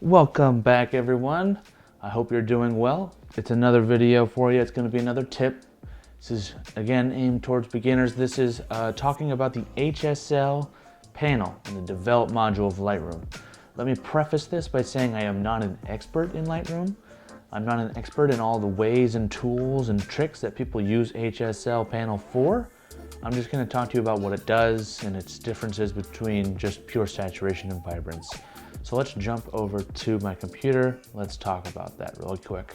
Welcome back, everyone. I hope you're doing well. It's another video for you. It's going to be another tip. This is again aimed towards beginners. This is talking about the HSL panel in the Develop module of Lightroom. Let me preface this by saying I am not an expert in Lightroom. I'm not an expert in all the ways and tools and tricks that people use HSL panel for. I'm just going to talk to you about what it does and its differences between just pure saturation and vibrance. So let's jump over to my computer. Let's talk about that really quick.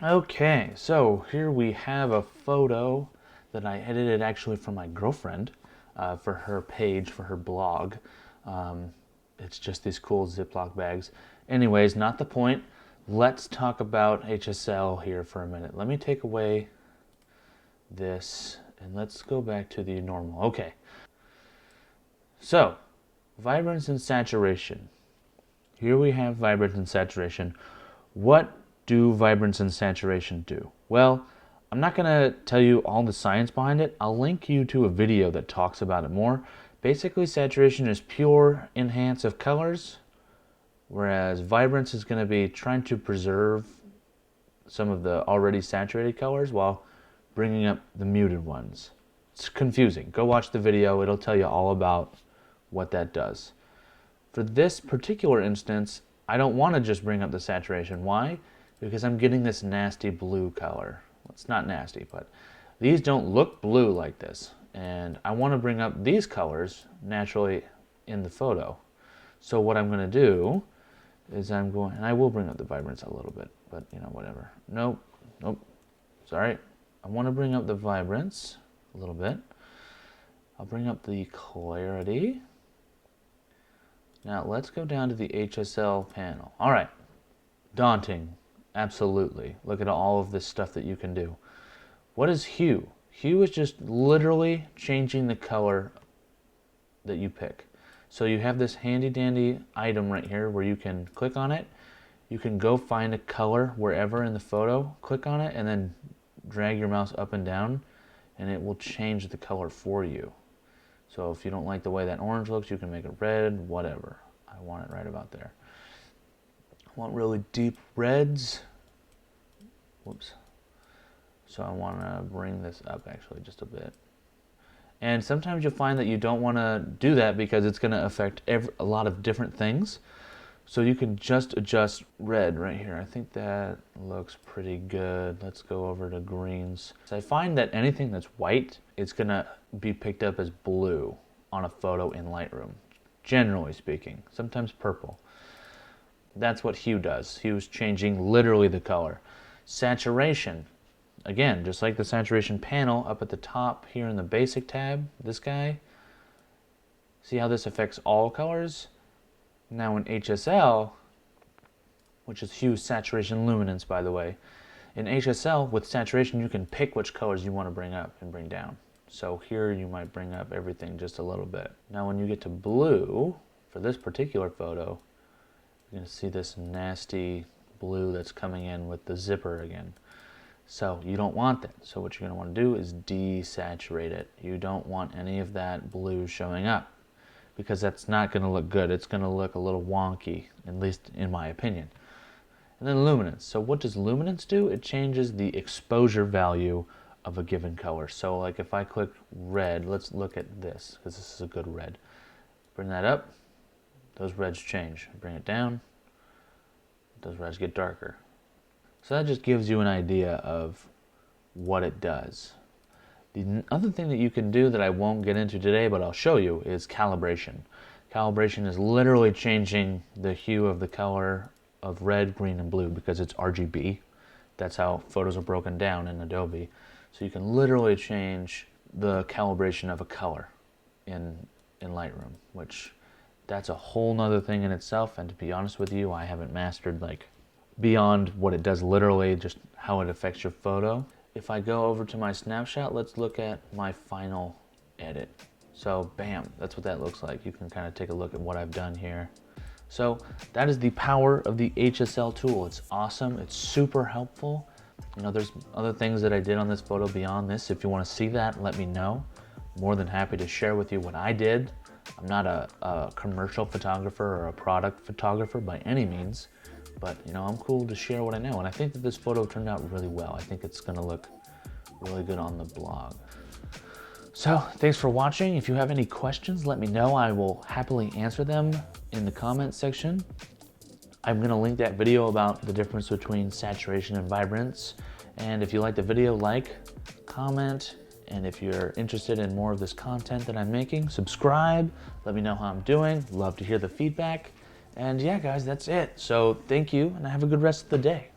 Okay, so here we have a photo that I edited actually from my girlfriend for her page, for her blog. It's just these cool Ziploc bags. Anyways, not the point. Let's talk about HSL here for a minute. Let me take away this and let's go back to the normal. Okay, so vibrance and saturation. Here we have vibrance and saturation. What do vibrance and saturation do? Well, I'm not going to tell you all the science behind it. I'll link you to a video that talks about it more. Basically, saturation is pure enhance of colors, whereas vibrance is going to be trying to preserve some of the already saturated colors while bringing up the muted ones. It's confusing. Go watch the video. It'll tell you all about what that does. For this particular instance, I don't want to just bring up the saturation. Why? Because I'm getting this nasty blue color. Well, it's not nasty, but these don't look blue like this. And I want to bring up these colors naturally in the photo. So what I'm going to do is and I will bring up the vibrance a little bit, but you know, whatever. Nope, sorry. I want to bring up the vibrance a little bit. I'll bring up the clarity. Now let's go down to the HSL panel. All right, daunting, absolutely. Look at all of this stuff that you can do. What is hue? Hue is just literally changing the color that you pick. So you have this handy dandy item right here where you can click on it. You can go find a color wherever in the photo, click on it, and then drag your mouse up and down and it will change the color for you. So if you don't like the way that orange looks, you can make it red, whatever. I want it right about there. I want really deep reds. Whoops. So I want to bring this up actually just a bit. And sometimes you'll find that you don't want to do that because it's going to affect a lot of different things. So you can just adjust red right here. I think that looks pretty good. Let's go over to greens. So I find that anything that's white, it's going to be picked up as blue on a photo in Lightroom, generally speaking. Sometimes purple. That's what hue does. Hue is changing literally the color. Saturation. Again, just like the saturation panel up at the top here in the basic tab, this guy. See how this affects all colors? Now in HSL, which is hue, saturation, luminance, by the way, in HSL with saturation you can pick which colors you want to bring up and bring down. So here you might bring up everything just a little bit. Now when you get to blue, for this particular photo, you're going to see this nasty blue that's coming in with the zipper again. So you don't want that. So what you're going to want to do is desaturate it. You don't want any of that blue showing up because that's not going to look good. It's going to look a little wonky, at least in my opinion. And then luminance. So what does luminance do? It changes the exposure value of a given color. So like if I click red, let's look at this because this is a good red. Bring that up, those reds change. Bring it down, those reds get darker. So that just gives you an idea of what it does. The other thing that you can do that I won't get into today, but I'll show you, is calibration. Calibration is literally changing the hue of the color of red, green, and blue because it's RGB. That's how photos are broken down in Adobe. So you can literally change the calibration of a color in Lightroom, which that's a whole nother thing in itself. And to be honest with you, I haven't mastered like beyond what it does literally, just how it affects your photo. If I go over to my snapshot, let's look at my final edit. So bam, that's what that looks like. You can kind of take a look at what I've done here. So that is the power of the HSL tool. It's awesome, it's super helpful. You know, there's other things that I did on this photo beyond this. If you want to see that, let me know. more than happy to share with you what I did. I'm not a commercial photographer or a product photographer by any means, but you know, I'm cool to share what I know. And I think that this photo turned out really well. I think it's gonna look really good on the blog. So thanks for watching. If you have any questions, let me know. I will happily answer them in the comments section. I'm gonna link that video about the difference between saturation and vibrance. And if you like the video, like, comment, and if you're interested in more of this content that I'm making, subscribe. Let me know how I'm doing. Love to hear the feedback. And yeah, guys, that's it. So thank you, and have a good rest of the day.